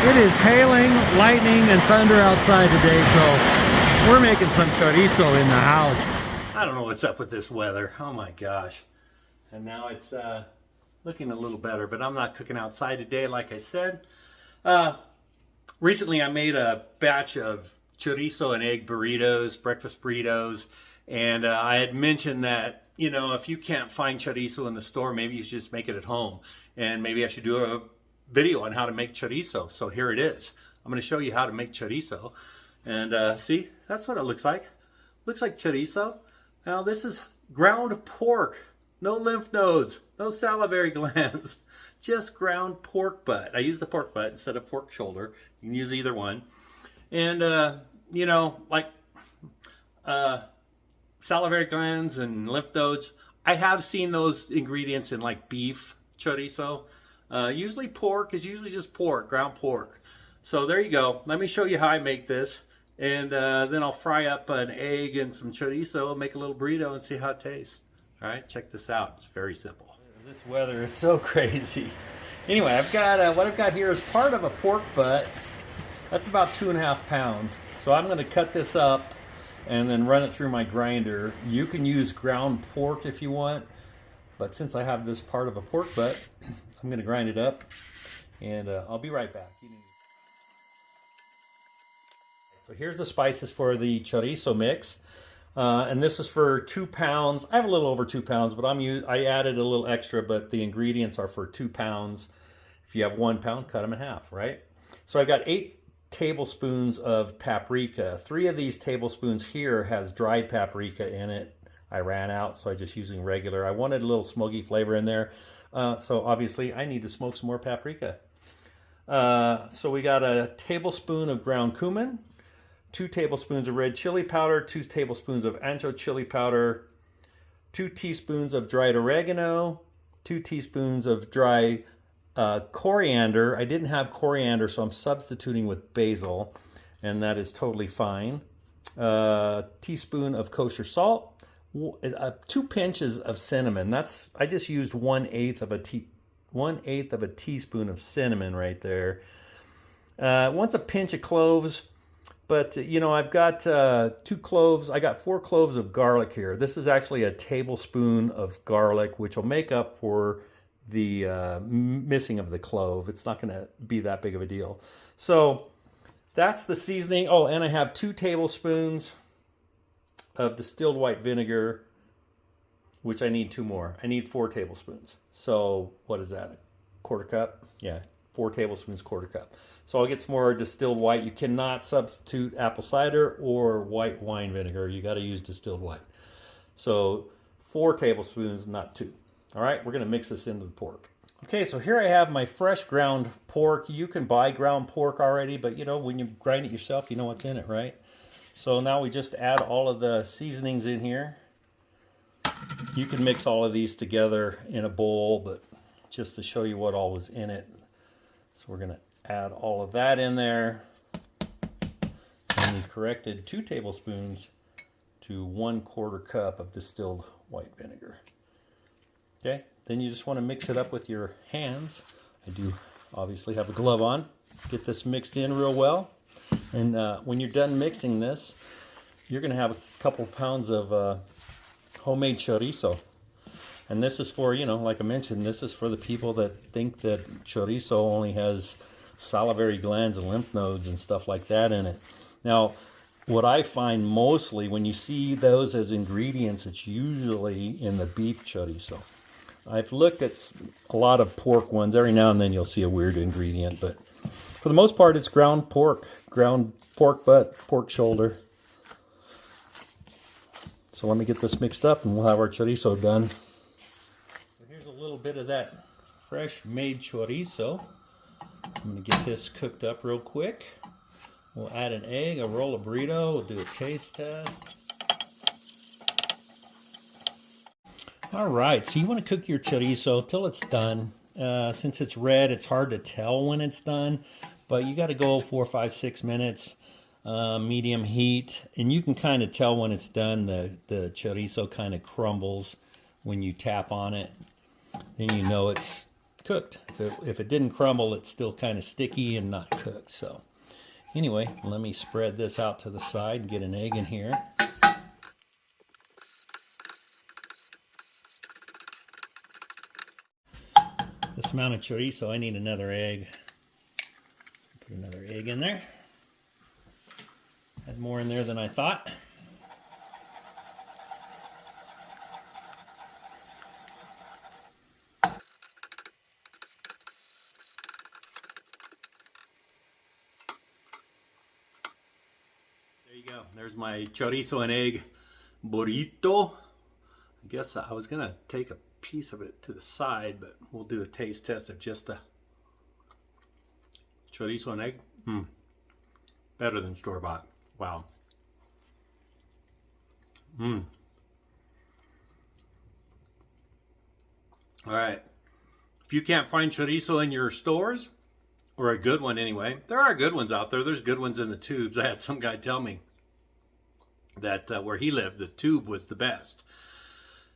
It is hailing, lightning, and thunder outside today, so we're making some chorizo in the house. I don't know what's up with this weather. Oh my gosh. And now it's looking a little better, but I'm not cooking outside today, like I said. Recently I made a batch of chorizo and egg burritos, breakfast burritos, and I had mentioned that, you know, if you can't find chorizo in the store, maybe you should just make it at home. And maybe I should do a video on how to make chorizo. So here it is. I'm going to show you how to make chorizo. And see, that's what it looks like. Looks like chorizo. Now this is ground pork. No lymph nodes, no salivary glands, just ground pork butt. I use the pork butt instead of pork shoulder. You can use either one. And, you know, like salivary glands and lymph nodes, I have seen those ingredients in like beef chorizo. Usually pork is usually just pork, ground pork. So there you go. Let me show you how I make this. And then I'll fry up an egg and some chorizo, make a little burrito and see how it tastes. All right, check this out. It's very simple. This weather is so crazy. Anyway, I've got what I've got here is part of a pork butt. That's about 2.5 pounds. So I'm going to cut this up and then run it through my grinder. You can use ground pork if you want, but since I have this part of a pork butt, I'm going to grind it up, and I'll be right back. So here's the spices for the chorizo mix, and this is for 2 pounds. I have a little over 2 pounds, but I added a little extra, but the ingredients are for 2 pounds. If you have 1 pound, cut them in half, right? So I've got 8 tablespoons of paprika. 3 of these tablespoons here has dried paprika in it. I ran out, so I'm just using regular. I wanted a little smoky flavor in there. So obviously I need to smoke some more paprika. So we got a tablespoon of ground cumin, 2 tablespoons of red chili powder, 2 tablespoons of ancho chili powder, 2 teaspoons of dried oregano, 2 teaspoons of dry coriander. I didn't have coriander, so I'm substituting with basil, and that is totally fine. A teaspoon of kosher salt, 2 pinches of cinnamon. I just used 1/8 of a teaspoon of cinnamon right there. Once a pinch of cloves, but you know, I've got 2 cloves. I got 4 cloves of garlic here. This is actually a tablespoon of garlic, which will make up for the missing of the clove. It's not going to be that big of a deal. So that's the seasoning. Oh, and I have 2 tablespoons of distilled white vinegar, which I need 2 more. I need 4 tablespoons. So what is that, a 1/4 cup? Yeah, 4 tablespoons, 1/4 cup. So I'll get some more distilled white. You cannot substitute apple cider or white wine vinegar. You got to use distilled white. So 4 tablespoons, not 2. All right, we're going to mix this into the pork. Okay, so here I have my fresh ground pork. You can buy ground pork already, but you know, when you grind it yourself, you know what's in it, right? So now we just add all of the seasonings in here. You can mix all of these together in a bowl, but just to show you what all was in it. So we're going to add all of that in there. And we corrected 2 tablespoons to 1/4 cup of distilled white vinegar. Okay, then you just want to mix it up with your hands. I do obviously have a glove on. Get this mixed in real well. And when you're done mixing this, you're going to have a couple pounds of homemade chorizo. And this is for, you know, like I mentioned, this is for the people that think that chorizo only has salivary glands and lymph nodes and stuff like that in it. Now, what I find mostly when you see those as ingredients, it's usually in the beef chorizo. I've looked at a lot of pork ones. Every now and then you'll see a weird ingredient, but for the most part, it's ground pork butt, pork shoulder. So let me get this mixed up and we'll have our chorizo done. So here's a little bit of that fresh made chorizo. I'm going to get this cooked up real quick. We'll add an egg, a roll of burrito, we'll do a taste test. All right, so you want to cook your chorizo till it's done. Since it's red, it's hard to tell when it's done, but you got to go 4, 5, 6 minutes, medium heat, and you can kind of tell when it's done. The chorizo kind of crumbles when you tap on it. Then you know it's cooked. If it didn't crumble, it's still kind of sticky and not cooked. So anyway, let me spread this out to the side and get an egg in here. This amount of chorizo, I need another egg. Put another egg in there. Had more in there than I thought. There you go. There's my chorizo and egg burrito. I guess I was gonna take a piece of it to the side, but we'll do a taste test of just the chorizo and egg. Better than store-bought. Wow. All right. If you can't find chorizo in your stores, or a good one anyway, there are good ones out there. There's good ones in the tubes. I had some guy tell me that where he lived, the tube was the best.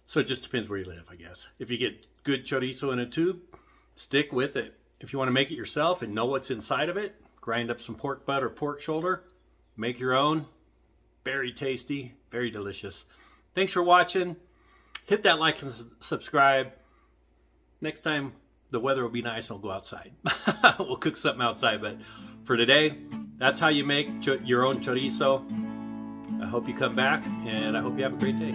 So it just depends where you live, I guess. If you get good chorizo in a tube, stick with it. If you want to make it yourself and know what's inside of it, grind up some pork butt or pork shoulder, make your own. Very tasty, very delicious. Thanks for watching. Hit that like and subscribe. Next time, the weather will be nice and we'll go outside. We'll cook something outside, but for today, that's how you make your own chorizo. I hope you come back, and I hope you have a great day.